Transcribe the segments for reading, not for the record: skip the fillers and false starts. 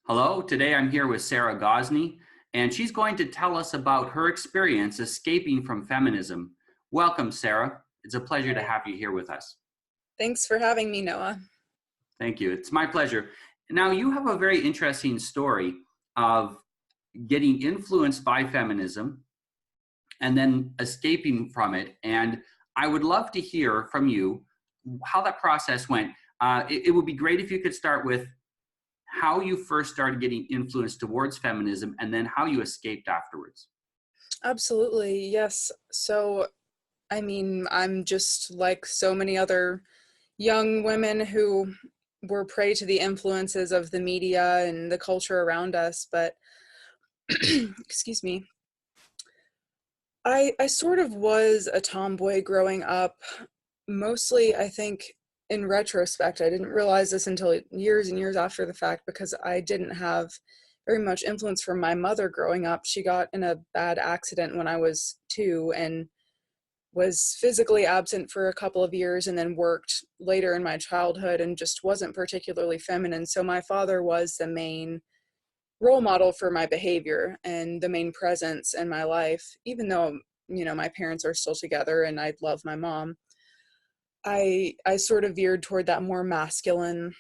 Hello, today I'm here with Sarah Gosney, and she's going to tell us about her experience escaping from feminism. Welcome, Sarah. It's a pleasure to Hi. have you here with us. Thanks for having me, Noah. Thank you. It's my pleasure. Now, you have a very interesting story of getting influenced by feminism and then escaping from it. And I would love to hear from you how that process went. It would be great if you could start with how you first started getting influenced towards feminism and then how you escaped afterwards. Absolutely, yes. I'm just like so many other young women who were prey to the influences of the media and the culture around us, but excuse me. I sort of was a tomboy growing up. Mostly, I think in retrospect, I didn't realize this until years and years after the fact because I didn't have very much influence from my mother growing up. She got in a bad accident when I was 2 and was physically absent for a couple of years and then worked later in my childhood and just wasn't particularly feminine. So my father was the main role model for my behavior and the main presence in my life, even though, my parents are still together and I love my mom. I sort of veered toward that more masculine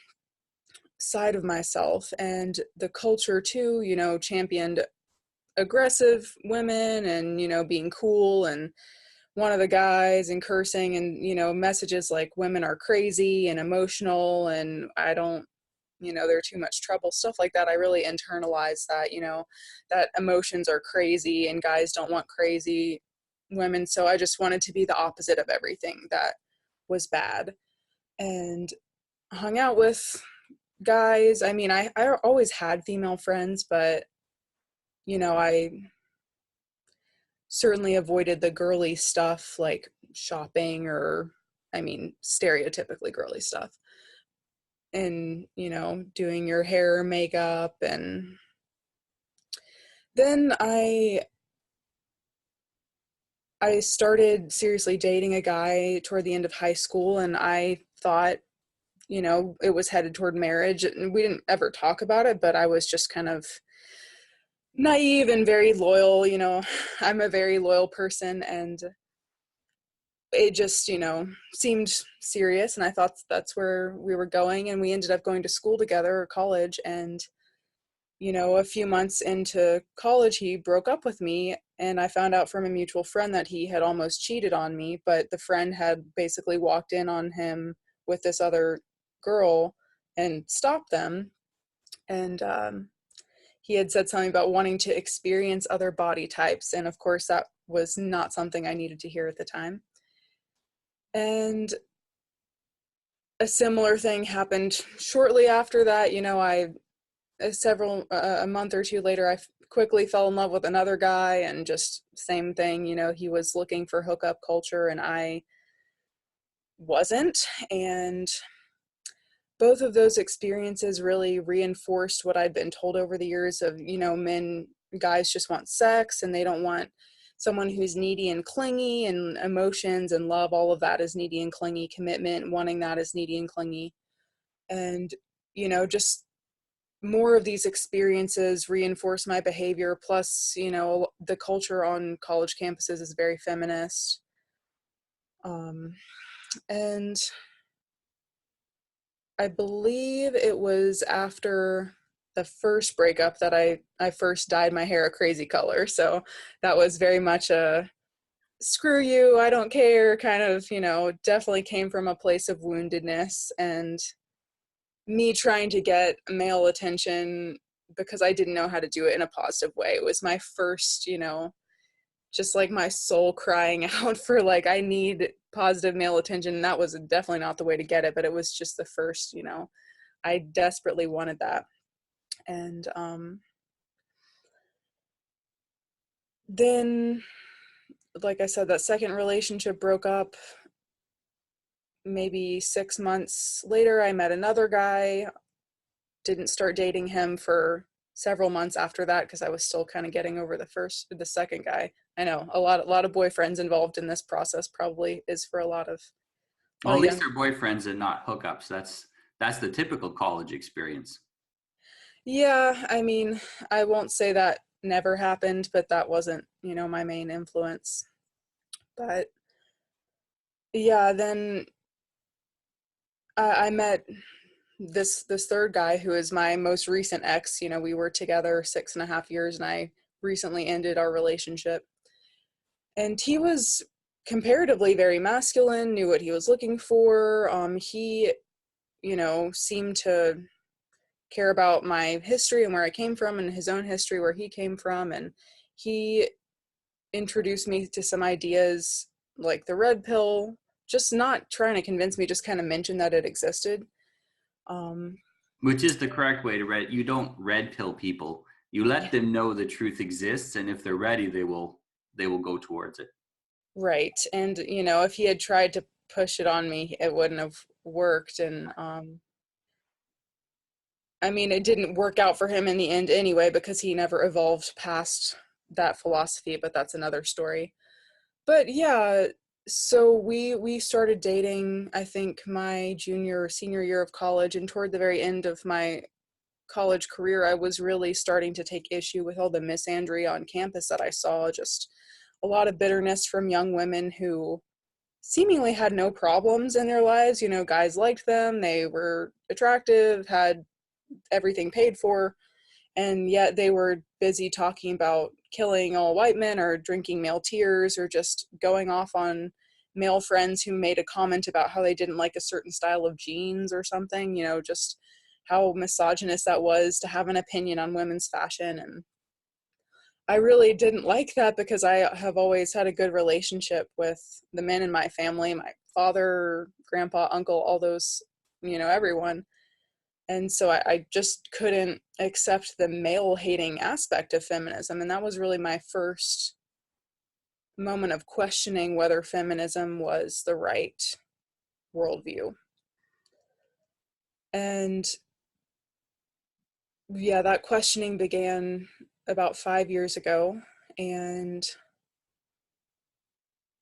side of myself, and the culture too, championed aggressive women and, being cool, and one of the guys and cursing and, messages like women are crazy and emotional and I don't, they're too much trouble, stuff like that. I really internalized that, that emotions are crazy and guys don't want crazy women. So I just wanted to be the opposite of everything that was bad and hung out with guys. I always had female friends, but, I certainly avoided the girly stuff like shopping or, stereotypically girly stuff. And, doing your hair, makeup. And then I started seriously dating a guy toward the end of high school, and I thought, it was headed toward marriage. And we didn't ever talk about it, but I was just kind of naive and very loyal. I'm a very loyal person, and it just, seemed serious. And I thought that's where we were going. And we ended up going to school together, or college. And, a few months into college, he broke up with me. And I found out from a mutual friend that he had almost cheated on me, but the friend had basically walked in on him with this other girl and stopped them. And he had said something about wanting to experience other body types. And of course, that was not something I needed to hear at the time. And a similar thing happened shortly after that. A month or two later, I quickly fell in love with another guy, and just same thing. He was looking for hookup culture and I wasn't. And both of those experiences really reinforced what I'd been told over the years of, guys just want sex and they don't want someone who's needy and clingy, and emotions and love, all of that is needy and clingy, commitment, wanting that is needy and clingy. And, just more of these experiences reinforce my behavior. Plus, the culture on college campuses is very feminist. And I believe it was after the first breakup that I first dyed my hair a crazy color. So that was very much a screw you, I don't care kind of, definitely came from a place of woundedness and me trying to get male attention because I didn't know how to do it in a positive way. It was my first, just like my soul crying out for like, I need positive male attention. And that was definitely not the way to get it, but it was just the first, I desperately wanted that. And then, like I said, that second relationship broke up. Maybe 6 months later, I met another guy. Didn't start dating him for several months after that because I was still kind of getting over the second guy. I know a lot of boyfriends involved in this process, probably is for a lot of Well, at least young. they're boyfriends and not hookups. That's the typical college experience. Yeah, I mean, I won't say that never happened, but that wasn't, my main influence. But yeah, then I met this third guy who is my most recent ex. We were together 6.5 years, and I recently ended our relationship. And he was comparatively very masculine, knew what he was looking for. He, seemed to care about my history and where I came from, and his own history where he came from. And he introduced me to some ideas like the red pill, just not trying to convince me, just kind of mentioned that it existed. Um, Which is the correct way to read. You don't red pill people. You let them know the truth exists, and if they're ready, they will go towards it. right. And, if he had tried to push it on me, it wouldn't have worked. And I mean, it didn't work out for him in the end anyway, because he never evolved past that philosophy, but that's another story. But yeah, so we started dating, I think, my junior or senior year of college, and toward the very end of my college career, I was really starting to take issue with all the misandry on campus that I saw. Just a lot of bitterness from young women who seemingly had no problems in their lives. Guys liked them, they were attractive, had everything paid for, and yet they were busy talking about killing all white men or drinking male tears or just going off on male friends who made a comment about how they didn't like a certain style of jeans or something, just how misogynist that was to have an opinion on women's fashion. And I really didn't like that, because I have always had a good relationship with the men in my family, my father, grandpa, uncle, all those, everyone. And so I just couldn't accept the male hating aspect of feminism. And that was really my first moment of questioning whether feminism was the right worldview. And yeah, that questioning began about 5 years ago. And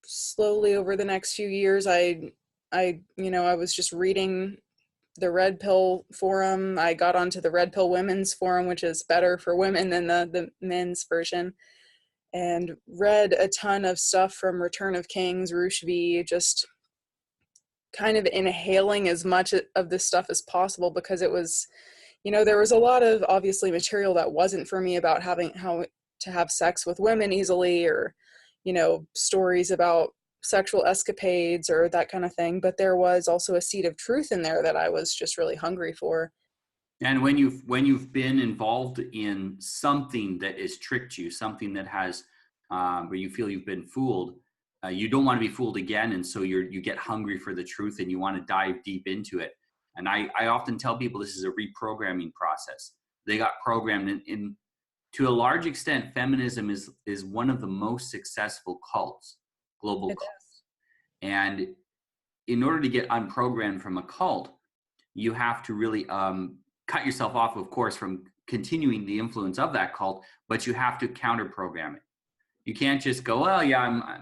slowly over the next few years, I was just reading the Red Pill forum. I got onto the Red Pill Women's forum, which is better for women than the men's version, and read a ton of stuff from Return of Kings, Rushdi, just kind of inhaling as much of this stuff as possible, because it was, there was a lot of obviously material that wasn't for me about how to have sex with women easily, or, stories about sexual escapades or that kind of thing. But there was also a seed of truth in there that I was just really hungry for. And when you've been involved in something that has tricked you, something that has where you feel you've been fooled, you don't want to be fooled again, and so you get hungry for the truth and you want to dive deep into it. And I often tell people this is a reprogramming process. They got programmed in to a large extent. Feminism is one of the most successful cults, global It cults, and in order to get unprogrammed from a cult, you have to really cut yourself off, of course, from continuing the influence of that cult, but you have to counter program it. You can't just go, well, yeah,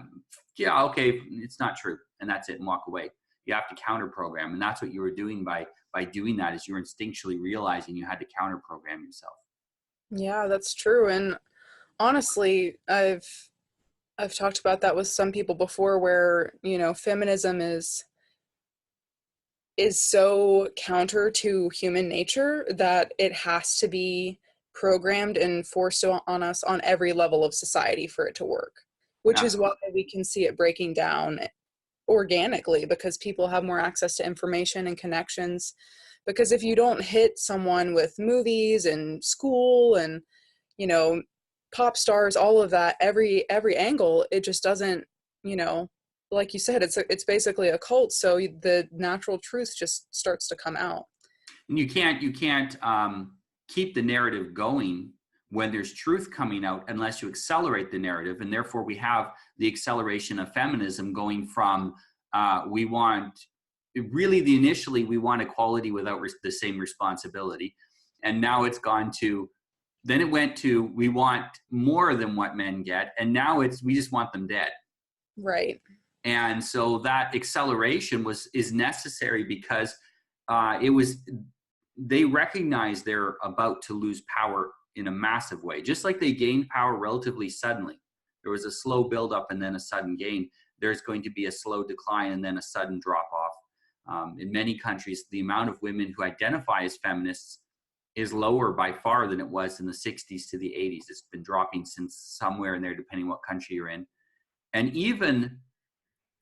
yeah, okay, it's not true, and that's it, and walk away. You have to counter program, and that's what you were doing by doing that. Is you were instinctually realizing you had to counter program yourself. Yeah, that's true. And honestly, I've talked about that with some people before, where, feminism is so counter to human nature that it has to be programmed and forced on us on every level of society for it to work, which is why Absolutely. we can see it breaking down organically, because people have more access to information and connections. Because if you don't hit someone with movies and school and, you know pop stars, all of that, every angle, it just doesn't, you know like you said, it's basically a cult, so the natural truth just starts to come out. And you can't keep the narrative going when there's truth coming out unless you accelerate the narrative, and therefore we have the acceleration of feminism going from we want really the initially we want equality without the same responsibility, and now it's gone to then it went to we want more than what men get, and now it's we just want them dead. Right. And so that acceleration is necessary because it was they recognize they're about to lose power in a massive way, just like they gained power relatively suddenly. There was a slow buildup and then a sudden gain. There's going to be a slow decline and then a sudden drop off. In many countries, the amount of women who identify as feminists is lower by far than it was in the 60s to the 80s. It's been dropping since somewhere in there, depending what country you're in. And even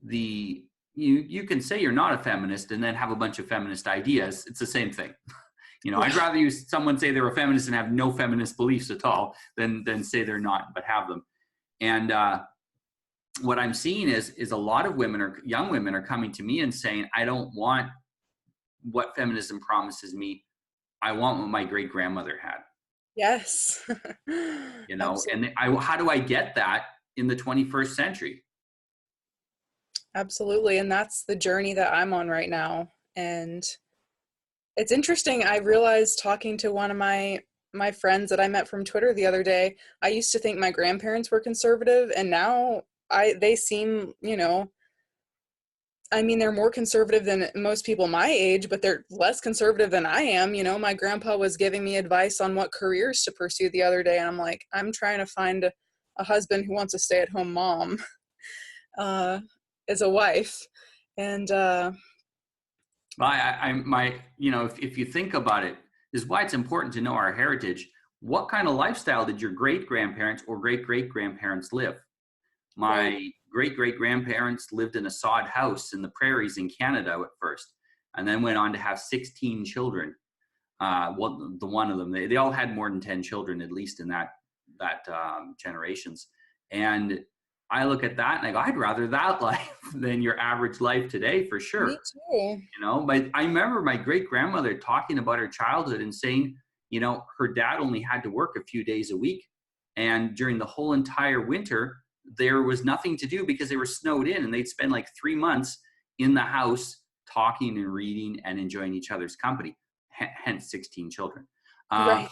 you can say you're not a feminist and then have a bunch of feminist ideas. It's the same thing. I'd rather someone say they're a feminist and have no feminist beliefs at all than say they're not, but have them. And what I'm seeing is a lot of women, or young women, are coming to me and saying, I don't want what feminism promises me. I want what my great grandmother had. Yes. And how do I get that in the 21st century? Absolutely. And that's the journey that I'm on right now. And it's interesting. I realized, talking to one of my friends that I met from Twitter the other day, I used to think my grandparents were conservative, and now they seem, they're more conservative than most people my age, but they're less conservative than I am. My grandpa was giving me advice on what careers to pursue the other day, and I'm like, I'm trying to find a husband who wants a stay-at-home mom as a wife. And if you think about it, this is why it's important to know our heritage. What kind of lifestyle did your great-grandparents or great-great-grandparents live? My great-great-grandparents lived in a sod house in the prairies in Canada at first, and then went on to have 16 children. The one of them, they all had more than 10 children, at least in that generations. And I look at that and I go, I'd rather that life than your average life today, for sure. Me too. But I remember my great-grandmother talking about her childhood and saying, her dad only had to work a few days a week. And during the whole entire winter, there was nothing to do because they were snowed in, and they'd spend like 3 months in the house talking and reading and enjoying each other's company, hence 16 children. Right.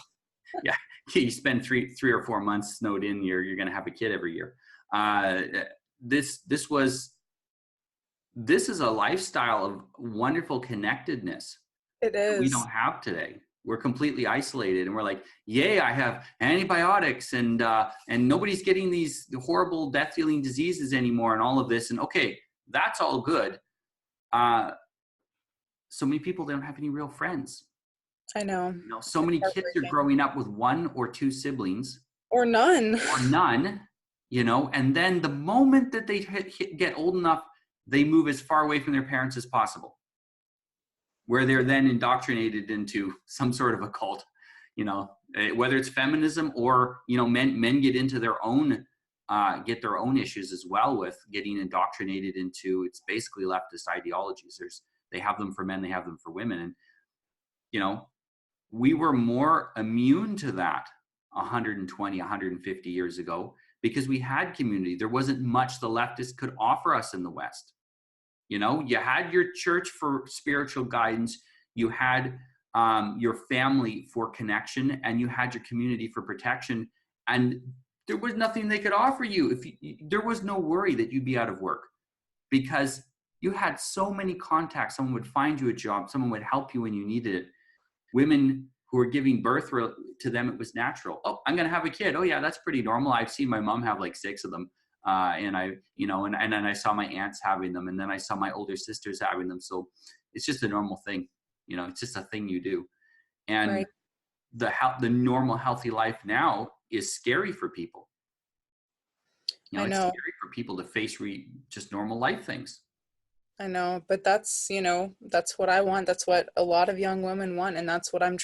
Yeah, you spend three or 4 months snowed in, you're going to have a kid every year. This is a lifestyle of wonderful connectedness. It is. We don't have today. We're completely isolated, and we're like, yay, I have antibiotics, and nobody's getting these horrible death-dealing diseases anymore, and all of this. And okay, that's all good. So many people don't have any real friends. I know. So many kids are growing up with 1 or 2 siblings. Or none. And then the moment that they get old enough, they move as far away from their parents as possible, where they're then indoctrinated into some sort of a cult, whether it's feminism or, men get into their own issues as well with getting indoctrinated into, it's basically leftist ideologies. They have them for men, they have them for women. And, we were more immune to that 120, 150 years ago because we had community. There wasn't much the leftists could offer us in the West. You had your church for spiritual guidance, you had your family for connection, and you had your community for protection. And there was nothing they could offer you. There was no worry that you'd be out of work because you had so many contacts. Someone would find you a job. Someone would help you when you needed it. Women who were giving birth, to them, it was natural. Oh, I'm going to have a kid. Oh yeah, that's pretty normal. I've seen my mom have like 6 of them. And then I saw my aunts having them, and then I saw my older sisters having them. So it's just a normal thing. It's just a thing you do. And right. The normal healthy life now is scary for people. I know. It's scary for people to face just normal life things. I know, but that's what I want. That's what a lot of young women want. And that's what I'm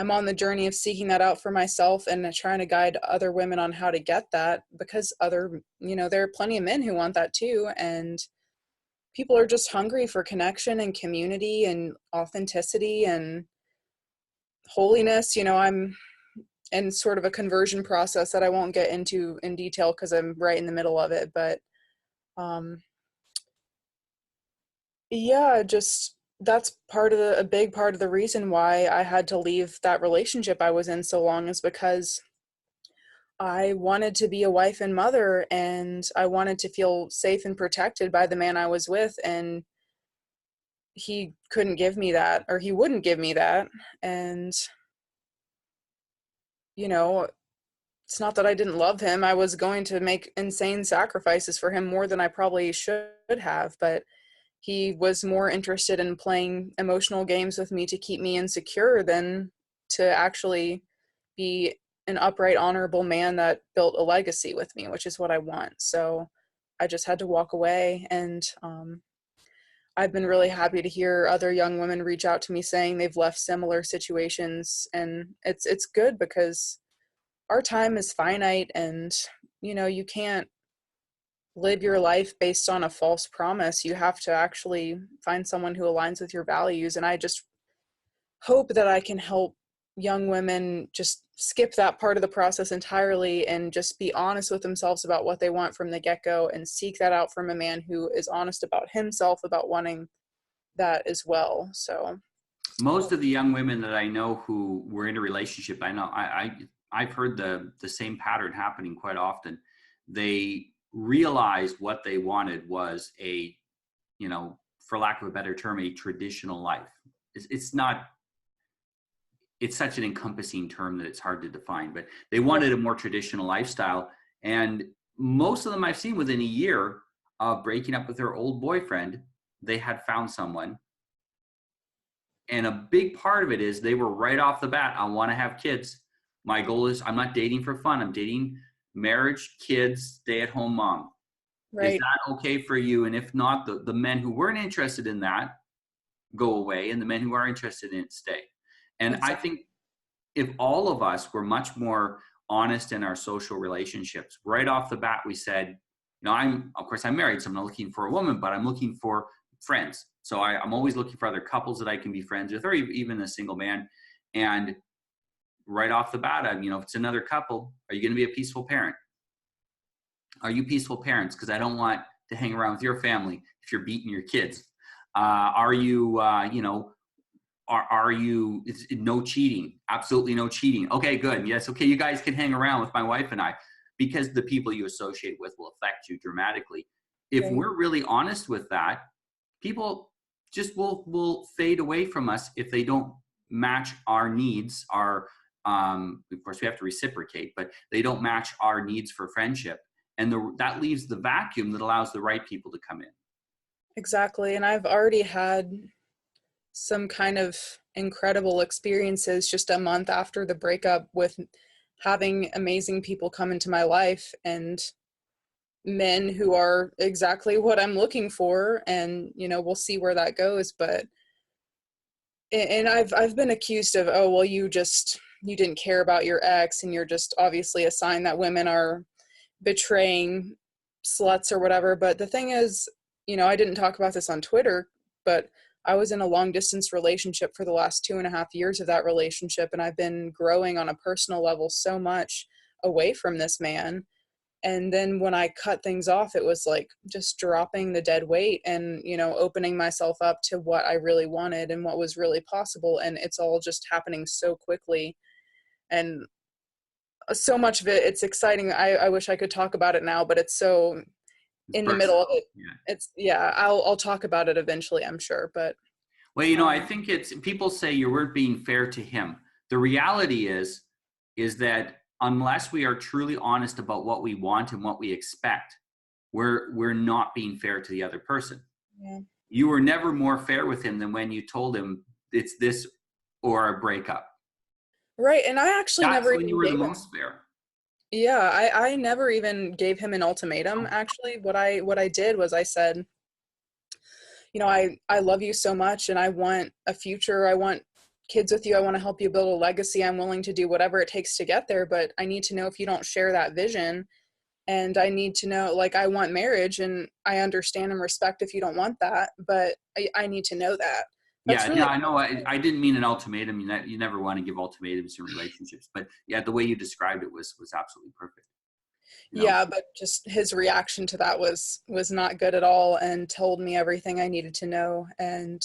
on the journey of seeking that out for myself and trying to guide other women on how to get that, because there are plenty of men who want that too. And people are just hungry for connection and community and authenticity and holiness. I'm in sort of a conversion process that I won't get into in detail because I'm right in the middle of it. But, just that's a big part of the reason why I had to leave that relationship I was in so long, is because I wanted to be a wife and mother, and I wanted to feel safe and protected by the man I was with. And he couldn't give me that, or he wouldn't give me that. And, you know, it's not that I didn't love him. I was going to make insane sacrifices for him, more than I probably should have, but he was more interested in playing emotional games with me to keep me insecure than to actually be an upright, honorable man that built a legacy with me, which is what I want. So I just had to walk away. And I've been really happy to hear other young women reach out to me saying they've left similar situations. And it's good, because our time is finite, and, you know, you can't live your life based on a false promise. You have to actually find someone who aligns with your values. And I just hope that I can help young women just skip that part of the process entirely and just be honest with themselves about what they want from the get-go, and seek that out from a man who is honest about himself about wanting that as well. So Most of the young women that I know who were in a relationship, I know I've heard the same pattern happening quite often. They realized what they wanted was a, you know, for lack of a better term, a traditional life. It's not, it's such an encompassing term that it's hard to define, but they wanted a more traditional lifestyle. And most of them I've seen, within a year of breaking up with their old boyfriend, they had found someone. And a big part of it is they were right off the bat, I want to have kids. My goal is, I'm not dating for fun. I'm dating marriage, kids, stay-at-home mom. Is right. that okay for you? And if not, the men who weren't interested in that go away, and the men who are interested in it stay. And Exactly. I think if all of us were much more honest in our social relationships, right off the bat, we said, you know, of course I'm married, so I'm not looking for a woman, but I'm looking for friends. So I'm always looking for other couples that I can be friends with, or even a single man. And right off the bat, you know, if it's another couple, are you going to be a peaceful parent? Are you peaceful parents? Because I don't want to hang around with your family if you're beating your kids. Are you, you know, are you, it's no cheating? Absolutely no cheating. Okay, good. Yes. Okay. You guys can hang around with my wife and I, because the people you associate with will affect you dramatically. If Right. we're really honest with that, people just will fade away from us if they don't match our needs. Of course we have to reciprocate, but they don't match our needs for friendship. And that leaves the vacuum that allows the right people to come in. Exactly. And I've already had some kind of incredible experiences just a month after the breakup, with having amazing people come into my life, and men who are exactly what I'm looking for. And, you know, we'll see where that goes. But, and I've been accused of, oh, well, you didn't care about your ex, and you're just obviously a sign that women are betraying sluts or whatever. But the thing is, you know, I didn't talk about this on Twitter, but I was in a long distance relationship for the last 2.5 years of that relationship. And I've been growing on a personal level so much away from this man. And then when I cut things off, it was like just dropping the dead weight, and, you know, opening myself up to what I really wanted and what was really possible. And it's all just happening so quickly. And so much of it, it's exciting. I wish I could talk about it now, but it's so It's in the middle of personal. it. Yeah. It's, yeah, I'll talk about it eventually, I'm sure. But Well, you know, I um, think it's, people say you weren't being fair to him. The reality is that unless we are truly honest about what we want and what we expect, we're not being fair to the other person. yeah. You were never more fair with him than when you told him it's this or a breakup. Right. And I actually That's never when you even were the gave him, most fair. yeah, I never even gave him an ultimatum. Actually, what I did was I said, you know, I love you so much, and I want a future. I want kids with you. I want to help you build a legacy. I'm willing to do whatever it takes to get there, but I need to know if you don't share that vision. And I need to know, like, I want marriage, and I understand and respect if you don't want that, but I need to know that. That's Yeah, no, really, I know. I didn't mean an ultimatum. You never want to give ultimatums in relationships, but yeah, the way you described it was absolutely perfect. You know, yeah, but just his reaction to that was not good at all, and told me everything I needed to know. And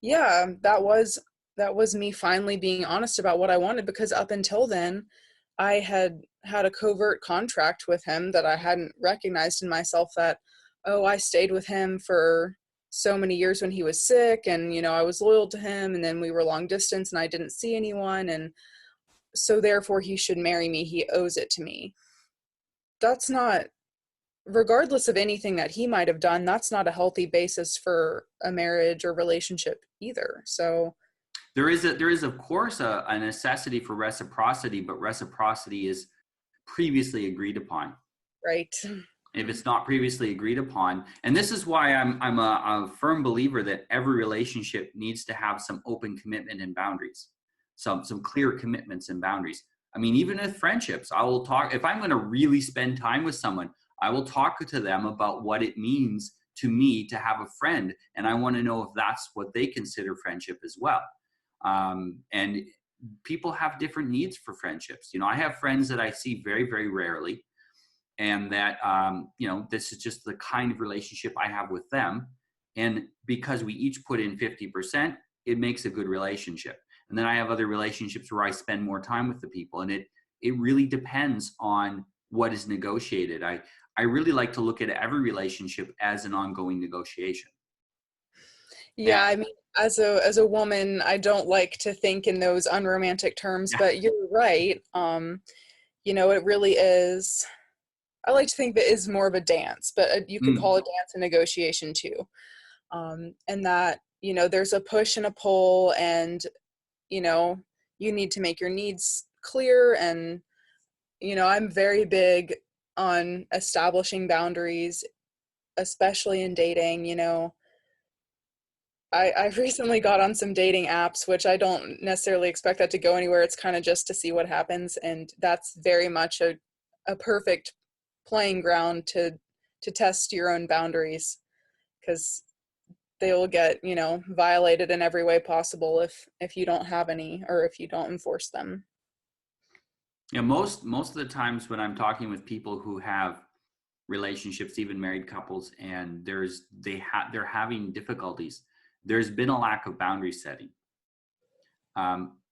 yeah, that was me finally being honest about what I wanted, because up until then I had a covert contract with him that I hadn't recognized in myself, that, oh, I stayed with him for so many years when he was sick, and I was loyal to him, and then we were long distance and I didn't see anyone, and so therefore he should marry me. He owes it to me. That's not, regardless of anything that he might have done, that's not a healthy basis for a marriage or relationship either. So there is of course a necessity for reciprocity, but reciprocity is previously agreed upon. right. If it's not previously agreed upon, and this is why I'm a firm believer that every relationship needs to have some open commitment and boundaries, some clear commitments and boundaries. I mean, even with friendships, I will talk, if I'm going to really spend time with someone, I will talk to them about what it means to me to have a friend, and I want to know if that's what they consider friendship as well. And people have different needs for friendships. I have friends that I see very, very rarely, and that this is just the kind of relationship I have with them. And because we each put in 50%, it makes a good relationship. And then I have other relationships where I spend more time with the people, and it really depends on what is negotiated. I really like to look at every relationship as an ongoing negotiation. Yeah, I mean, as a woman, I don't like to think in those unromantic terms, but you're right. It really is. I like to think that is more of a dance, but you could call a dance a negotiation too. And that, there's a push and a pull, and, you need to make your needs clear. And, I'm very big on establishing boundaries, especially in dating. I recently got on some dating apps, which I don't necessarily expect that to go anywhere. It's kind of just to see what happens. And that's very much a perfect playing ground to test your own boundaries, because they will get, violated in every way possible if you don't have any, or if you don't enforce them. Yeah, most of the times when I'm talking with people who have relationships, even married couples, and they're having difficulties, there's been a lack of boundary setting.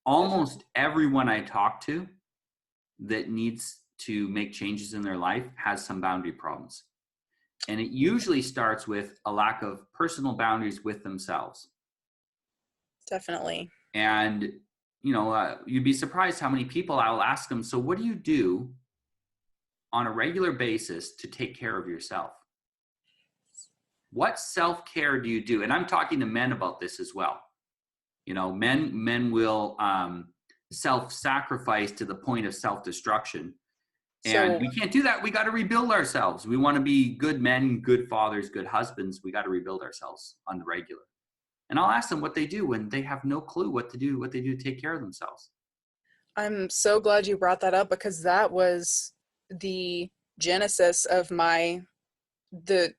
Almost everyone I talk to that needs to make changes in their life has some boundary problems. And it usually starts with a lack of personal boundaries with themselves. Definitely. And, you'd be surprised how many people I'll ask them, so what do you do on a regular basis to take care of yourself? What self-care do you do? And I'm talking to men about this as well. Men will self-sacrifice to the point of self-destruction. And we can't do that. We got to rebuild ourselves. We want to be good men, good fathers, good husbands. We got to rebuild ourselves on the regular. And I'll ask them what they do when they have no clue what they do to take care of themselves. I'm so glad you brought that up, because that was the genesis of the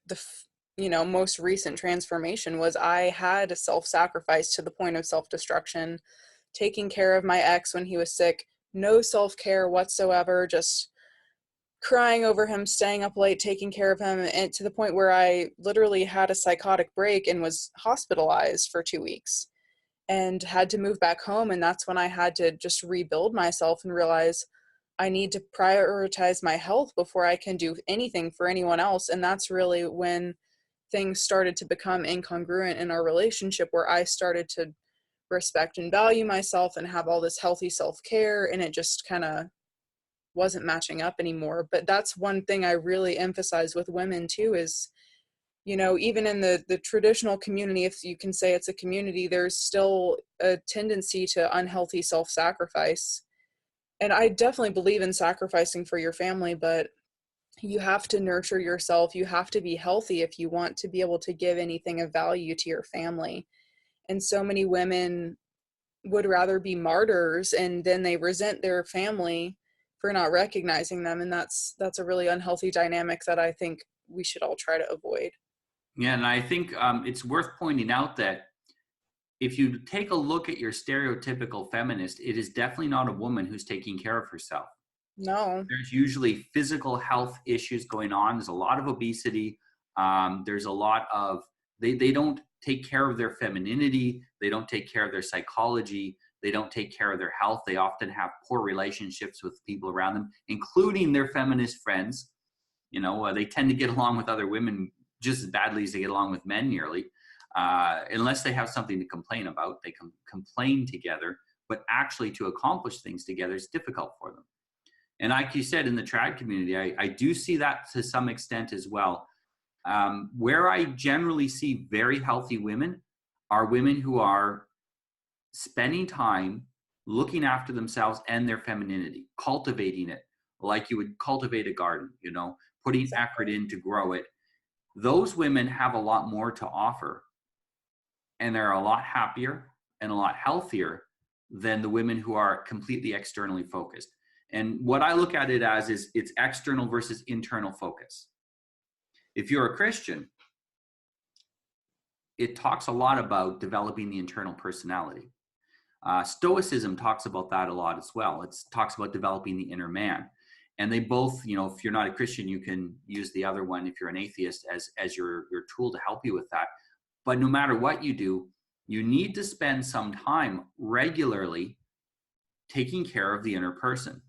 most recent transformation. Was I had a self-sacrifice to the point of self-destruction, taking care of my ex when he was sick, no self-care whatsoever, just crying over him, staying up late, taking care of him, and to the point where I literally had a psychotic break and was hospitalized for 2 weeks and had to move back home. And that's when I had to just rebuild myself and realize I need to prioritize my health before I can do anything for anyone else. And that's really when things started to become incongruent in our relationship, where I started to respect and value myself and have all this healthy self-care, and it just kind of wasn't matching up anymore. But that's one thing I really emphasize with women too, is, even in the traditional community, if you can say it's a community, there's still a tendency to unhealthy self-sacrifice. And I definitely believe in sacrificing for your family, but you have to nurture yourself. You have to be healthy if you want to be able to give anything of value to your family. And so many women would rather be martyrs, and then they resent their family for not recognizing them. And that's a really unhealthy dynamic that I think we should all try to avoid. Yeah, and I think it's worth pointing out that if you take a look at your stereotypical feminist, it is definitely not a woman who's taking care of herself. No. There's usually physical health issues going on. There's a lot of obesity. There's a lot of, they don't take care of their femininity. They don't take care of their psychology. They don't take care of their health. They often have poor relationships with people around them, including their feminist friends. They tend to get along with other women just as badly as they get along with men nearly. unless they have something to complain about. They can complain together, but actually to accomplish things together is difficult for them. And like you said, in the trad community, I do see that to some extent as well. Where I generally see very healthy women are women who are spending time looking after themselves and their femininity, cultivating it like you would cultivate a garden, you know, putting effort in to grow it. Those women have a lot more to offer, and they're a lot happier and a lot healthier than the women who are completely externally focused. And what I look at it as is it's external versus internal focus. If you're a Christian, it talks a lot about developing the internal personality. Stoicism talks about that a lot as well. It talks about developing the inner man. And they both, you know, if you're not a Christian, you can use the other one if you're an atheist as your tool to help you with that. But no matter what you do, you need to spend some time regularly taking care of the inner person.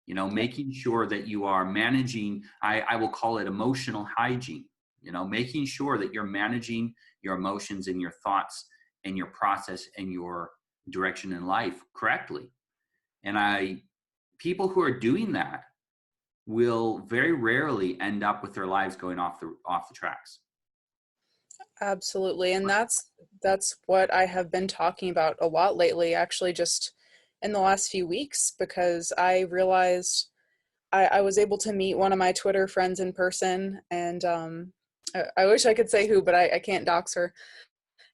You know, making sure that you are managing, I will call it emotional hygiene, you know, making sure that you're managing your emotions and your thoughts and your process and your direction in life correctly. And people who are doing that will very rarely end up with their lives going off the tracks. Absolutely. And that's what I have been talking about a lot lately, actually, just in the last few weeks, because I realized I was able to meet one of my Twitter friends in person, and I wish I could say who, but I can't dox her.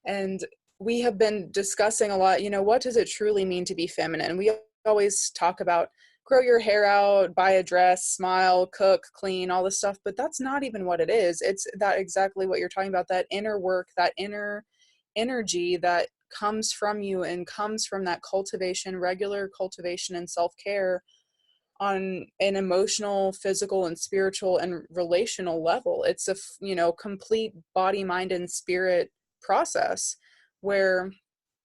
And we have been discussing a lot, you know, what does it truly mean to be feminine? We always talk about grow your hair out, buy a dress, smile, cook, clean, all this stuff, but that's not even what it is. It's that exactly what you're talking about, that inner work, that inner energy that comes from you and comes from that cultivation, regular cultivation and self-care on an emotional, physical, and spiritual and relational level. It's a, you know, complete body, mind, and spirit process where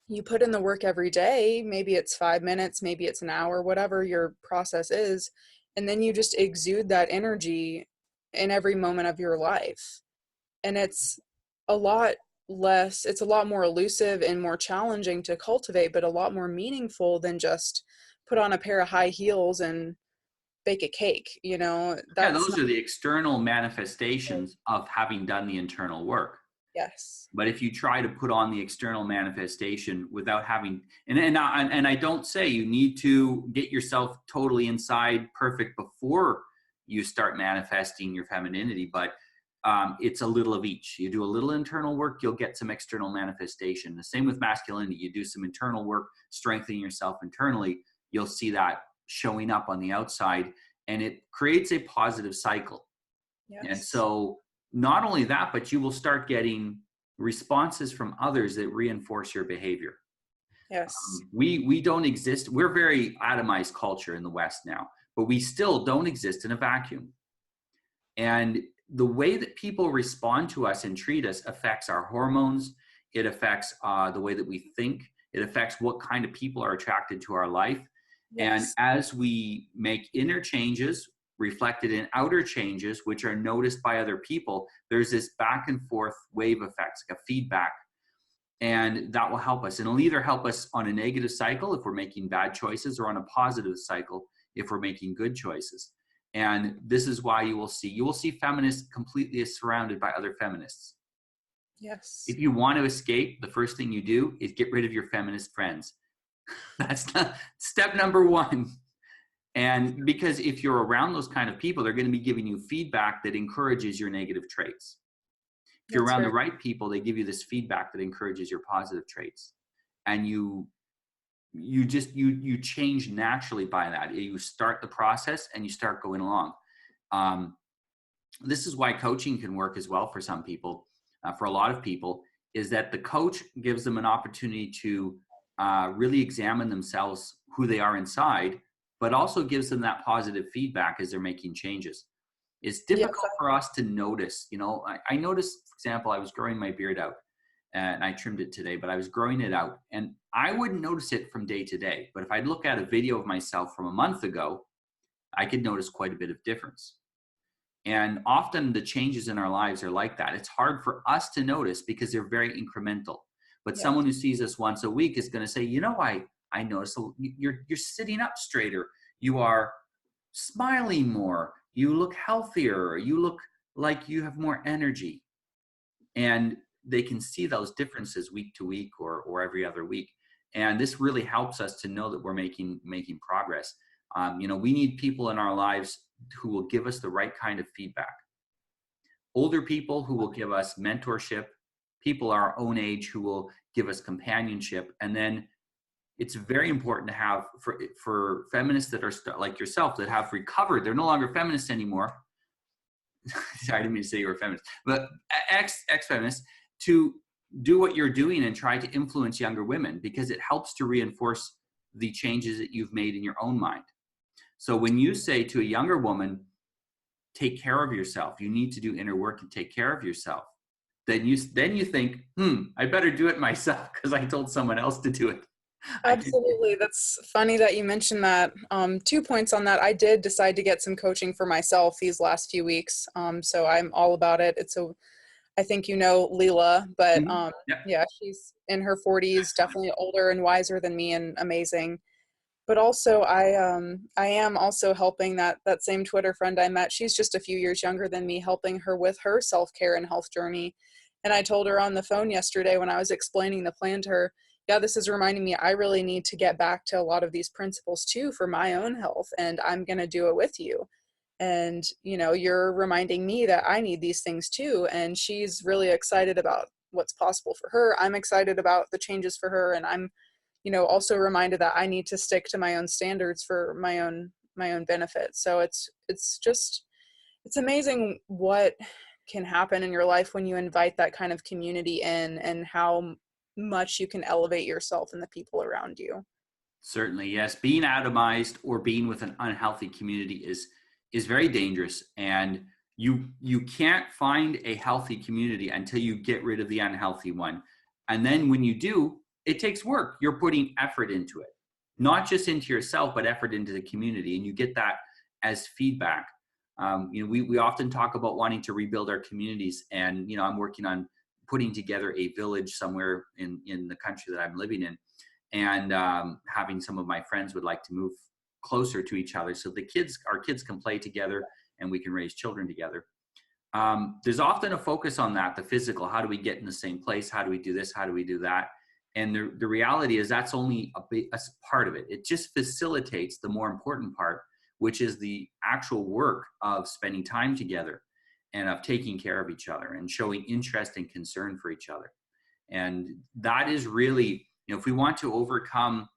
you put in the work every day. Maybe it's 5 minutes, maybe it's an hour, whatever your process is. And then you just exude that energy in every moment of your life. And it's a lot more elusive and more challenging to cultivate, but a lot more meaningful than just put on a pair of high heels and bake a cake, you know. Yeah, those are the external manifestations of having done the internal work. Yes. But if you try to put on the external manifestation without having, and I don't say you need to get yourself totally inside perfect before you start manifesting your femininity, but it's a little of each. You do a little internal work, you'll get some external manifestation. The same with masculinity. You do some internal work, strengthening yourself internally, you'll see that showing up on the outside, and it creates a positive cycle. Yes. And so not only that, but you will start getting responses from others that reinforce your behavior. Yes. We don't exist. We're very atomized culture in the West now, but we still don't exist in a vacuum. And the way that people respond to us and treat us affects our hormones. It affects the way that we think. It affects what kind of people are attracted to our life. Yes. And as we make inner changes reflected in outer changes, which are noticed by other people, there's this back and forth wave effect, like a feedback. And that will help us. And it'll either help us on a negative cycle if we're making bad choices, or on a positive cycle if we're making good choices. And this is why you will see feminists completely surrounded by other feminists. Yes. If you want to escape, the first thing you do is get rid of your feminist friends. That's step number one. And because if you're around those kind of people, they're going to be giving you feedback that encourages your negative traits. If you're around the right people, they give you this feedback that encourages your positive traits. And you change naturally by that. You start the process and you start going along. This is why coaching can work as well for some people, for a lot of people, is that the coach gives them an opportunity to really examine themselves, who they are inside, but also gives them that positive feedback as they're making changes. It's difficult for us to notice. You know, I noticed, for example, I was growing my beard out, and I trimmed it today, but I was growing it out, and I wouldn't notice it from day to day. But if I look at a video of myself from a month ago, I could notice quite a bit of difference. And often the changes in our lives are like that. It's hard for us to notice because they're very incremental. But Yeah. someone who sees us once a week is going to say, you know, I notice you're sitting up straighter. You are smiling more. You look healthier. You look like you have more energy. And they can see those differences week to week or every other week. And this really helps us to know that we're making progress. You know, we need people in our lives who will give us the right kind of feedback. Older people who will give us mentorship, people our own age who will give us companionship. And then it's very important to have for feminists that are like yourself that have recovered, they're no longer feminists anymore. Sorry, I didn't mean to say you were a feminist, but ex-feminists, to do what you're doing and try to influence younger women, because it helps to reinforce the changes that you've made in your own mind. So when you say to a younger woman, take care of yourself, you need to do inner work and take care of yourself, then you think, I better do it myself because I told someone else to do it. Absolutely. That's funny that you mentioned that. 2 points on that. I did decide to get some coaching for myself these last few weeks. So I'm all about it. I think you know Leela, but Yeah. yeah, she's in her 40s, definitely older and wiser than me and amazing. But also I am also helping that same Twitter friend I met. She's just a few years younger than me, helping her with her self-care and health journey. And I told her on the phone yesterday when I was explaining the plan to her, yeah, this is reminding me I really need to get back to a lot of these principles too for my own health, and I'm going to do it with you. And, you know, you're reminding me that I need these things too. And she's really excited about what's possible for her. I'm excited about the changes for her. And I'm, you know, also reminded that I need to stick to my own standards for my own benefit. So it's amazing what can happen in your life when you invite that kind of community in, and how much you can elevate yourself and the people around you. Certainly, yes. Being atomized or being with an unhealthy community is very dangerous, and you can't find a healthy community until you get rid of the unhealthy one. And then when you do, it takes work. You're putting effort into it, not just into yourself, but effort into the community, and you get that as feedback. You know, we often talk about wanting to rebuild our communities, and you know, I'm working on putting together a village somewhere in the country that I'm living in, and having some of my friends would like to move closer to each other so our kids can play together and we can raise children together. There's often a focus on that, the physical. How do we get in the same place? How do we do this? How do we do that? And the reality is that's only a part of it. It just facilitates the more important part, which is the actual work of spending time together and of taking care of each other and showing interest and concern for each other. And that is really, you know, if we want to overcome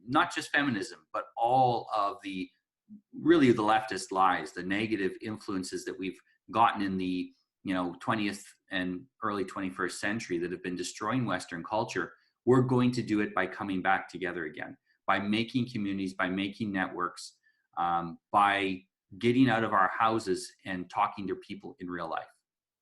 not just feminism, but all of the really the leftist lies, the negative influences that we've gotten in the, you know, 20th and early 21st century that have been destroying Western culture, we're going to do it by coming back together again, by making communities, by making networks, by getting out of our houses and talking to people in real life.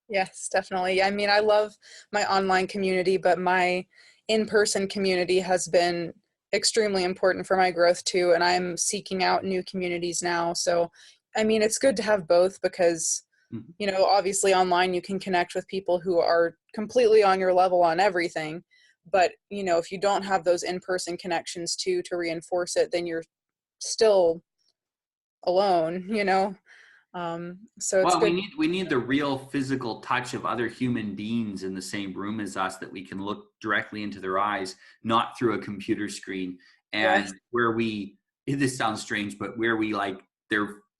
Yes, definitely. I mean, I love my online community, but my in-person community has been extremely important for my growth too. And I'm seeking out new communities now. So, I mean, it's good to have both because, Mm-hmm. you know, obviously online you can connect with people who are completely on your level on everything. But, you know, if you don't have those in-person connections too to reinforce it, then you're still alone, you know? So it's Well, good. we need the real physical touch of other human beings in the same room as us that we can look directly into their eyes, not through a computer screen. And Yes. where this sounds strange, but where we like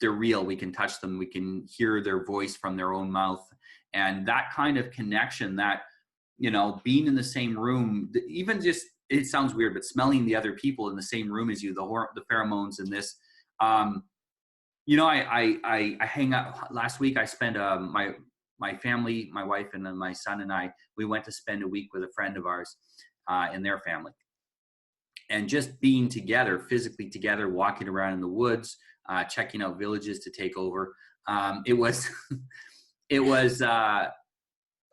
they're real. We can touch them. We can hear their voice from their own mouth, and that kind of connection. That, you know, being in the same room, even just, it sounds weird, but smelling the other people in the same room as you, the pheromones in this. You know, I hang out. Last week I spent my family, my wife and then my son and I, we went to spend a week with a friend of ours and their family. And just being together, physically together, walking around in the woods, checking out villages to take over. It was it was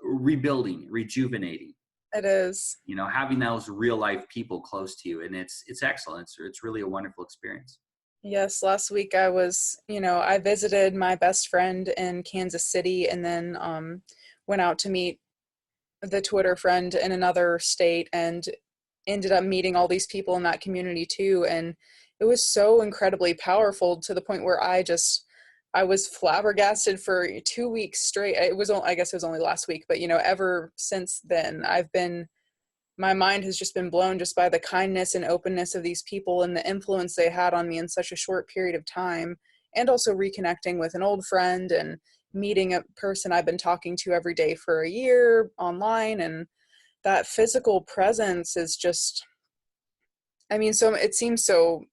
rebuilding, rejuvenating. It is. You know, having those real life people close to you, and it's excellent. It's really a wonderful experience. Yes, last week I was, I visited my best friend in Kansas City and then went out to meet the Twitter friend in another state and ended up meeting all these people in that community too. And it was so incredibly powerful to the point where I was flabbergasted for 2 weeks straight. I guess it was only last week, but ever since then, my mind has just been blown just by the kindness and openness of these people and the influence they had on me in such a short period of time. And also reconnecting with an old friend and meeting a person I've been talking to every day for a year online. And that physical presence is just, so it seems so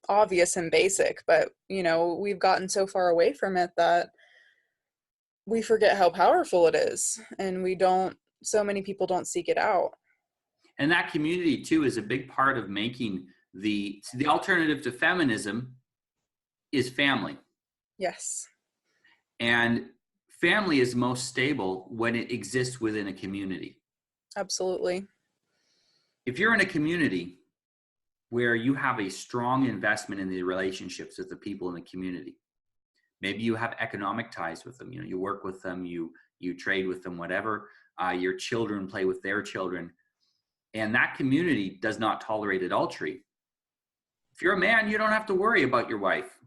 obvious and basic, but we've gotten so far away from it that we forget how powerful it is, and so many people don't seek it out. And that community too is a big part of making the alternative to feminism is family. Yes. And family is most stable when it exists within a community. Absolutely. If you're in a community where you have a strong investment in the relationships with the people in the community, maybe you have economic ties with them, you work with them, you trade with them, whatever, your children play with their children, and that community does not tolerate adultery. If you're a man, you don't have to worry about your wife.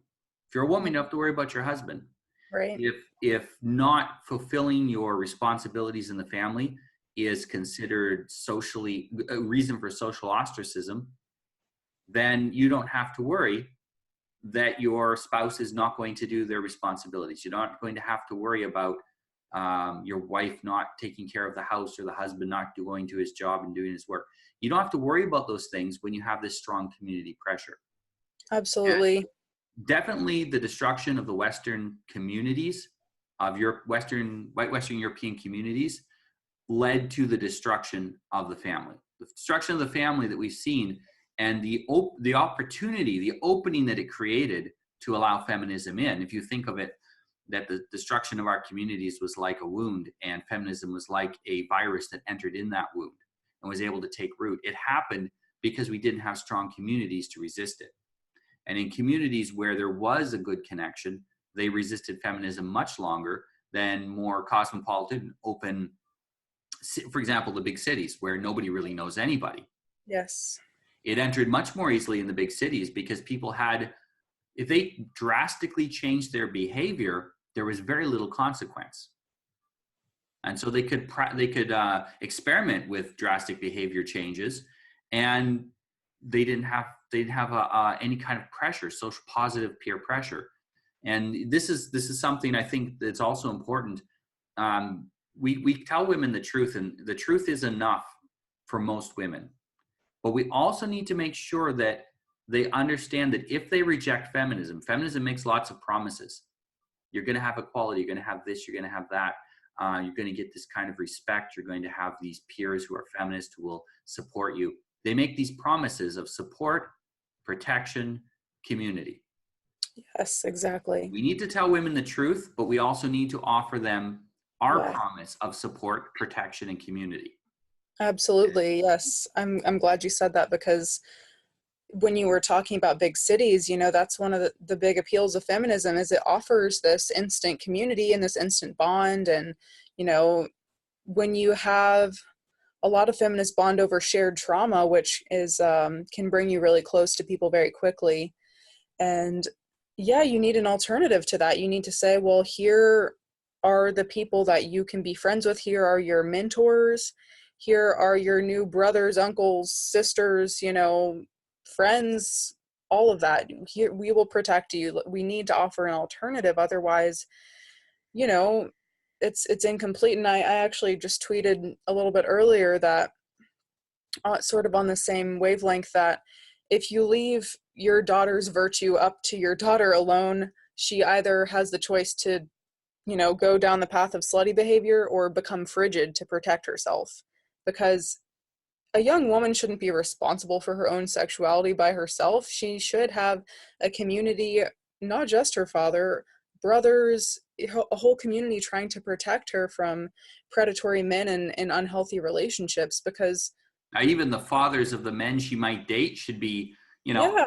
If you're a woman, you don't have to worry about your husband. Right. If not fulfilling your responsibilities in the family is considered socially a reason for social ostracism, then you don't have to worry that your spouse is not going to do their responsibilities. You're not going to have to worry about your wife not taking care of the house or the husband not going to his job and doing his work. You don't have to worry about those things when you have this strong community pressure. Absolutely. And definitely the destruction of the Western communities, of your Western European communities, led to the destruction of the family. The destruction of the family that we've seen, and the opportunity, the opening that it created to allow feminism in. If you think of it, that the destruction of our communities was like a wound, and feminism was like a virus that entered in that wound and was able to take root. It happened because we didn't have strong communities to resist it. And in communities where there was a good connection, they resisted feminism much longer than more cosmopolitan, open, for example, the big cities where nobody really knows anybody. Yes. It entered much more easily in the big cities because people had, if they drastically changed their behavior, there was very little consequence. And so they could experiment with drastic behavior changes, and they didn't have any kind of pressure, social positive peer pressure. And this is something I think that's also important. We tell women the truth, and the truth is enough for most women. But we also need to make sure that they understand that if they reject feminism makes lots of promises. You're going to have equality, you're going to have this, you're going to have that. You're going to get this kind of respect. You're going to have these peers who are feminists who will support you. They make these promises of support, protection, community. Yes, exactly. We need to tell women the truth, but we also need to offer them our promise of support, protection, and community. Absolutely. Yes. I'm glad you said that, because when you were talking about big cities, that's one of the big appeals of feminism, is it offers this instant community and this instant bond. And, when you have a lot of feminists bond over shared trauma, which is, can bring you really close to people very quickly. And yeah, you need an alternative to that. You need to say, well, here are the people that you can be friends with. Here are your mentors. Here are your new brothers, uncles, sisters, friends, all of that. Here, we will protect you. We need to offer an alternative. Otherwise, it's incomplete. And I actually just tweeted a little bit earlier that sort of on the same wavelength, that if you leave your daughter's virtue up to your daughter alone, she either has the choice to, go down the path of slutty behavior or become frigid to protect herself. Because a young woman shouldn't be responsible for her own sexuality by herself. She should have a community, not just her father, brothers, a whole community trying to protect her from predatory men and unhealthy relationships. Because even the fathers of the men she might date should be, yeah,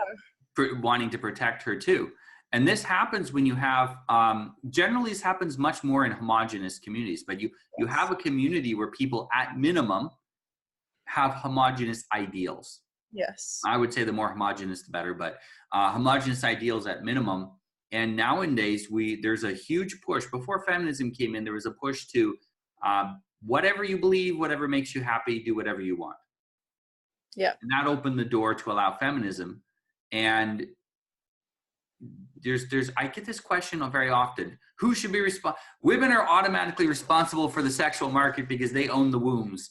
wanting to protect her too. And this happens when you have, generally this happens much more in homogenous communities, but you have a community where people at minimum have homogenous ideals. Yes. I would say the more homogenous, the better, but homogenous ideals at minimum. And nowadays, there's a huge push. Before feminism came in, there was a push to whatever you believe, whatever makes you happy, do whatever you want. Yeah. And that opened the door to allow feminism. And I get this question very often: who should be responsible? Women are automatically responsible for the sexual market because they own the wombs.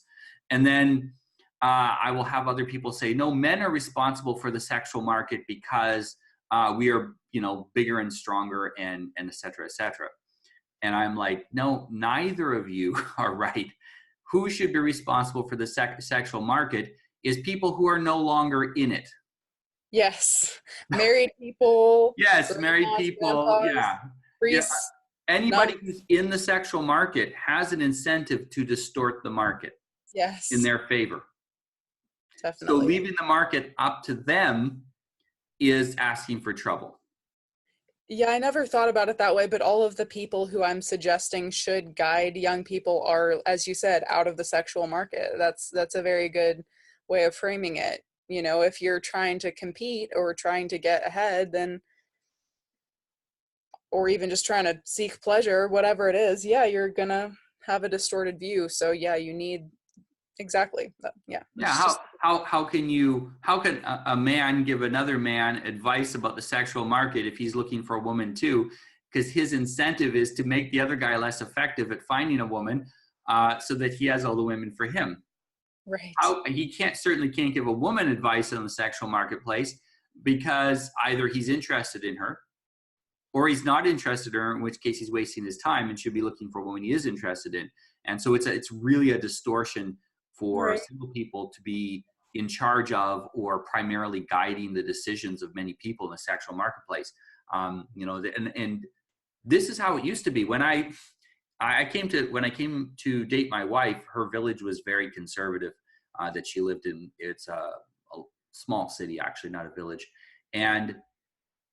And then I will have other people say, no, men are responsible for the sexual market because we are, bigger and stronger and et cetera, et cetera. And I'm like, no, neither of you are right. Who should be responsible for the sexual market is people who are no longer in it. Yes. Married people. Yes, married people. Yeah. Priests. Anybody who's in the sexual market has an incentive to distort the market. Yes. In their favor. Definitely. So leaving the market up to them is asking for trouble. Yeah, I never thought about it that way, but all of the people who I'm suggesting should guide young people are, as you said, out of the sexual market. That's a very good way of framing it. If you're trying to compete or trying to get ahead, then, or even just trying to seek pleasure, whatever it is, yeah, you're gonna have a distorted view. So yeah, you need exactly that. Yeah. How can a man give another man advice about the sexual market if he's looking for a woman too? Because his incentive is to make the other guy less effective at finding a woman, so that he has all the women for him. Right. He certainly can't give a woman advice on the sexual marketplace, because either he's interested in her or he's not interested in her, in which case he's wasting his time and should be looking for a woman he is interested in. And so it's really a distortion for single people to be in charge of or primarily guiding the decisions of many people in the sexual marketplace. And this is how it used to be. When I came to date my wife, her village was very conservative, that she lived in. It's a small city, actually, not a village. And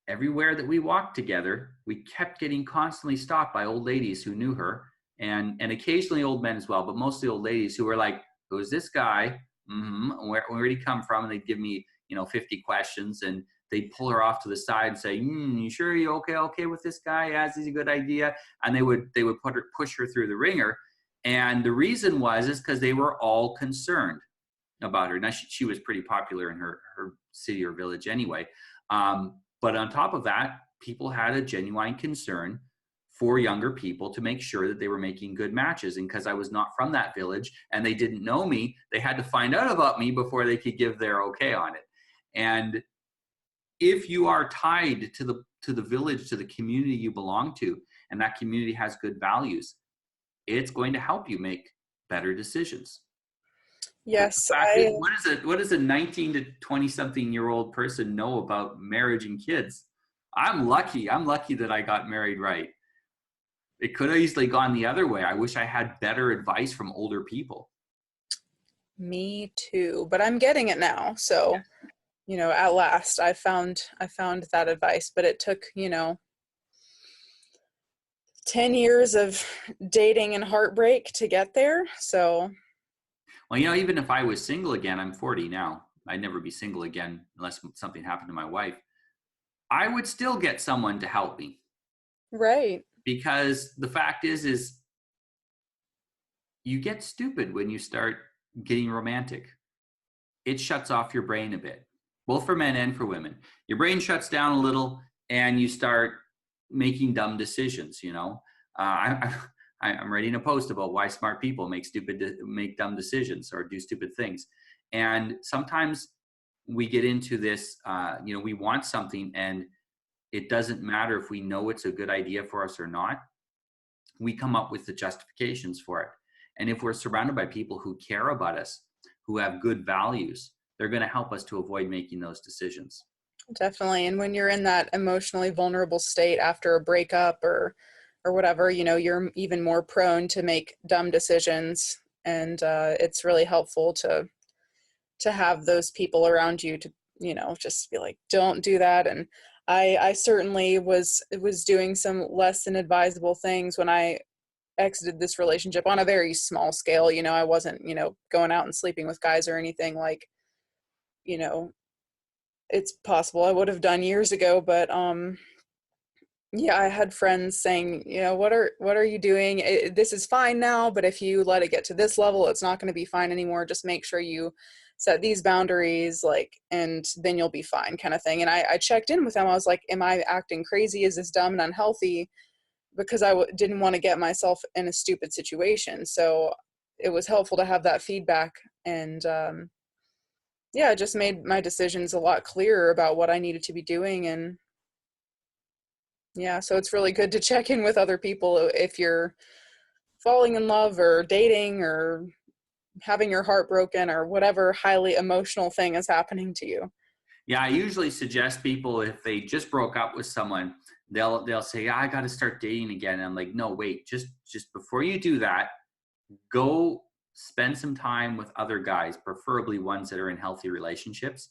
everywhere that we walked together, we kept getting constantly stopped by old ladies who knew her, and occasionally old men as well, but mostly old ladies who were like, who's this guy? Where did he come from? And they'd give me, 50 questions, and they'd pull her off to the side and say, you sure you're okay with this guy? Yes, he's a good idea. And they would push her through the ringer. And the reason is because they were all concerned about her. Now, she was pretty popular in her city or village anyway. But on top of that, people had a genuine concern for younger people to make sure that they were making good matches. And because I was not from that village and they didn't know me, they had to find out about me before they could give their okay on it. And if you are tied to the village, to the community you belong to, and that community has good values, it's going to help you make better decisions. Yes. What does a 19 to 20 something year old person know about marriage and kids? I'm lucky that I got married right. It could have easily gone the other way. I wish I had better advice from older people. Me too, but I'm getting it now. So, at last I found that advice, but it took, 10 years of dating and heartbreak to get there. So, well, even if I was single again, I'm 40 now. I'd never be single again unless something happened to my wife. I would still get someone to help me. Right. Because the fact is you get stupid when you start getting romantic. It shuts off your brain a bit, both for men and for women. Your brain shuts down a little and you start making dumb decisions, I'm writing a post about why smart people make dumb decisions or do stupid things. And sometimes we get into this, we want something and it doesn't matter if we know it's a good idea for us or not. We come up with the justifications for it. And if we're surrounded by people who care about us, who have good values, they're going to help us to avoid making those decisions. Definitely. And when you're in that emotionally vulnerable state after a breakup or whatever, you're even more prone to make dumb decisions. And it's really helpful to have those people around you to, just be like, don't do that. And I certainly was doing some less than advisable things when I exited this relationship on a very small scale. I wasn't, going out and sleeping with guys or anything like, you know, it's possible I would have done years ago, but yeah, I had friends saying, what are you doing? This is fine now, but if you let it get to this level, it's not going to be fine anymore. Just make sure you set these boundaries, like, and then you'll be fine, kind of thing. And I checked in with them. I was like, am I acting crazy? Is this dumb and unhealthy? Because I didn't want to get myself in a stupid situation. So it was helpful to have that feedback. And yeah, it just made my decisions a lot clearer about what I needed to be doing. And yeah, so it's really good to check in with other people if you're falling in love or dating or having your heart broken or whatever highly emotional thing is happening to you. Yeah, I usually suggest people, if they just broke up with someone, they'll say, yeah, I got to start dating again. And I'm like, no, wait, just before you do that, go spend some time with other guys, preferably ones that are in healthy relationships.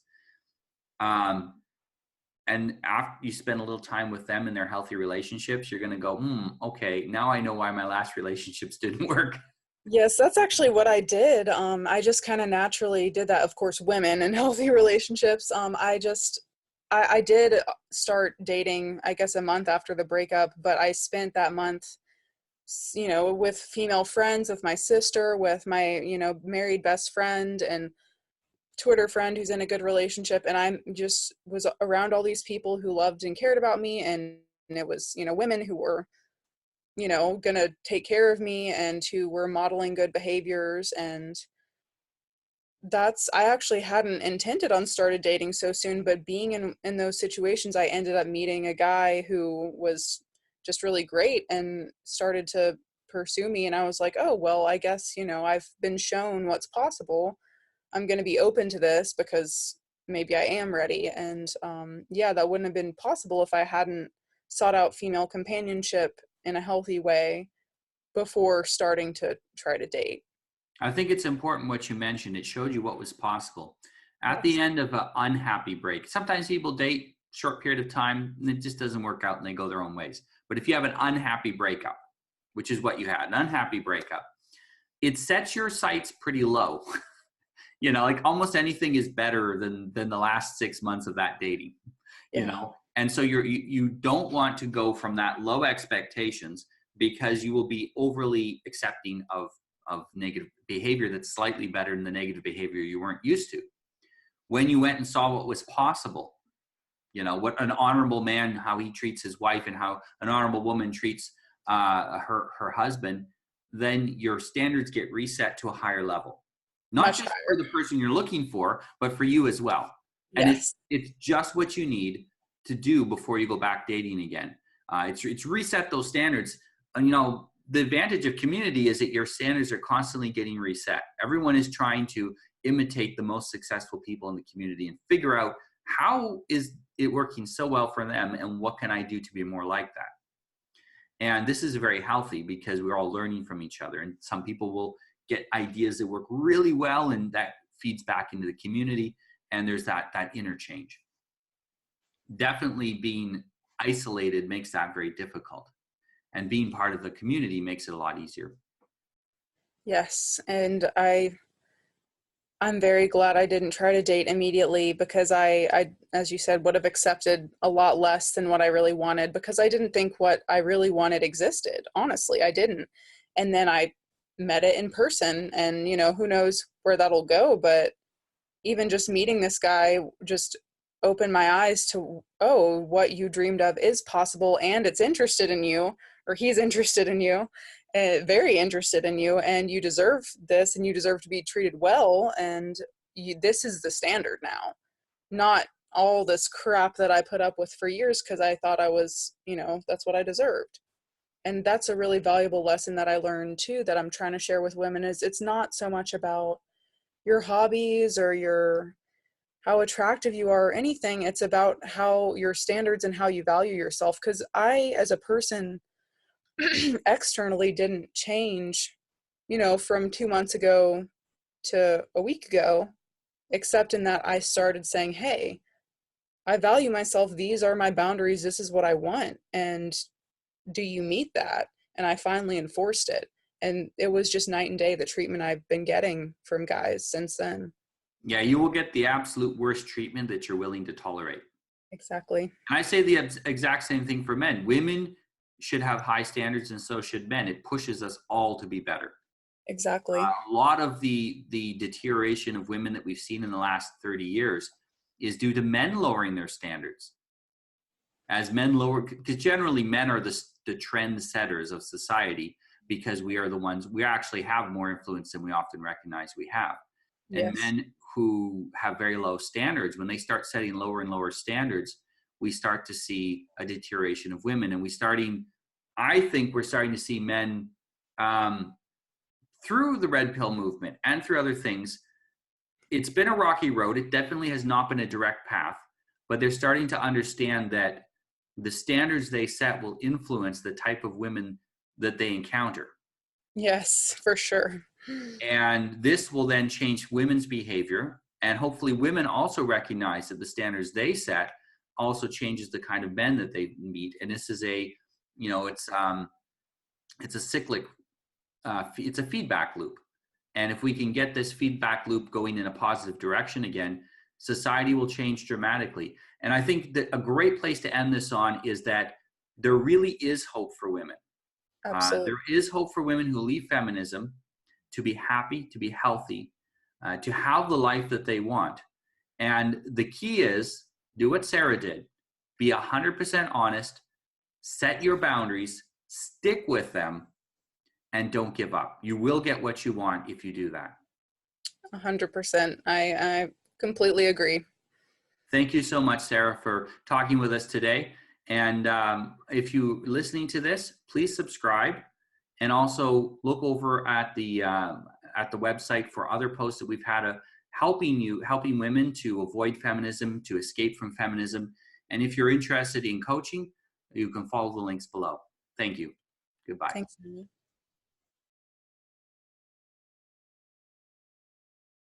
And after you spend a little time with them in their healthy relationships, you're going to go, okay, now I know why my last relationships didn't work. Yes, that's actually what I did. I just kind of naturally did that. Of course, women in healthy relationships. I did start dating, I guess, a month after the breakup, but I spent that month, with female friends, with my sister, with my, married best friend and Twitter friend who's in a good relationship. And I just was around all these people who loved and cared about me. And it was, women who were, gonna take care of me and who were modeling good behaviors. And I actually hadn't intended on started dating so soon, but being in those situations, I ended up meeting a guy who was just really great and started to pursue me. And I was like, oh, well, I guess, I've been shown what's possible. I'm going to be open to this because maybe I am ready. And yeah, that wouldn't have been possible if I hadn't sought out female companionship in a healthy way before starting to try to date. I think it's important what you mentioned. It showed you what was possible. At Yes. the end of an unhappy break, sometimes people date short period of time and it just doesn't work out and they go their own ways. But if you have an unhappy breakup, which is what you had, an unhappy breakup, it sets your sights pretty low. Like almost anything is better than the last 6 months of that dating, Yeah. And so you don't want to go from that low expectations, because you will be overly accepting of negative behavior that's slightly better than the negative behavior you weren't used to. When you went and saw what was possible, what an honorable man, how he treats his wife, and how an honorable woman treats her husband, then your standards get reset to a higher level. Not Much just for higher. the person you're looking for, but for you as well. And Yes. it's just what you need to do before you go back dating again. It's reset those standards. And, the advantage of community is that your standards are constantly getting reset. Everyone is trying to imitate the most successful people in the community and figure out how is it working so well for them and what can I do to be more like that. And this is very healthy because we're all learning from each other. And some people will get ideas that work really well, and that feeds back into the community. And there's that interchange. Definitely being isolated makes that very difficult. And being part of the community makes it a lot easier. Yes. And I'm very glad I didn't try to date immediately, because I, as you said, would have accepted a lot less than what I really wanted, because I didn't think what I really wanted existed. Honestly, I didn't. And then I met it in person, and, who knows where that'll go. But even just meeting this guy just opened my eyes to, oh, what you dreamed of is possible, and it's interested in you, or he's interested in you, very interested in you, and you deserve this, and you deserve to be treated well, and this is the standard now, not all this crap that I put up with for years because I thought I was, that's what I deserved. And that's a really valuable lesson that I learned too, that I'm trying to share with women, is it's not so much about your hobbies or how attractive you are or anything. It's about how your standards and how you value yourself. Because I, as a person, externally didn't change, from 2 months ago to a week ago. except in that I started saying, hey, I value myself. These are my boundaries. This is what I want. And do you meet that? And I finally enforced it. And it was just night and day, the treatment I've been getting from guys since then. Yeah, you will get the absolute worst treatment that you're willing to tolerate. Exactly. And I say the exact same thing for men. Women should have high standards, and so should men. It pushes us all to be better. Exactly. A lot of the deterioration of women that we've seen in the last 30 years is due to men lowering their standards. As men lower, because generally men are the trend setters of society, because we are the ones, we actually have more influence than we often recognize we have. And Yes. men who have very low standards, when they start setting lower and lower standards, we start to see a deterioration of women. And I think we're starting to see men, through the red pill movement and through other things. It's been a rocky road. It definitely has not been a direct path, but they're starting to understand that the standards they set will influence the type of women that they encounter. Yes, for sure. And this will then change women's behavior. And hopefully women also recognize that the standards they set also changes the kind of men that they meet. And this is it's a cyclic, it's a feedback loop. And if we can get this feedback loop going in a positive direction again, society will change dramatically. And I think that a great place to end this on is that there really is hope for women. Absolutely. There is hope for women who leave feminism to be happy, to be healthy, to have the life that they want. And the key is do what Sarah did. Be 100% honest, set your boundaries, stick with them, and don't give up. You will get what you want if you do that. 100%. I completely agree. Thank you so much, Sarah, for talking with us today. And if you're listening to this, please subscribe, and also look over at the website for other posts that we've had helping women to avoid feminism, to escape from feminism. And if you're interested in coaching, you can follow the links below. Thank you. Goodbye. Thanks.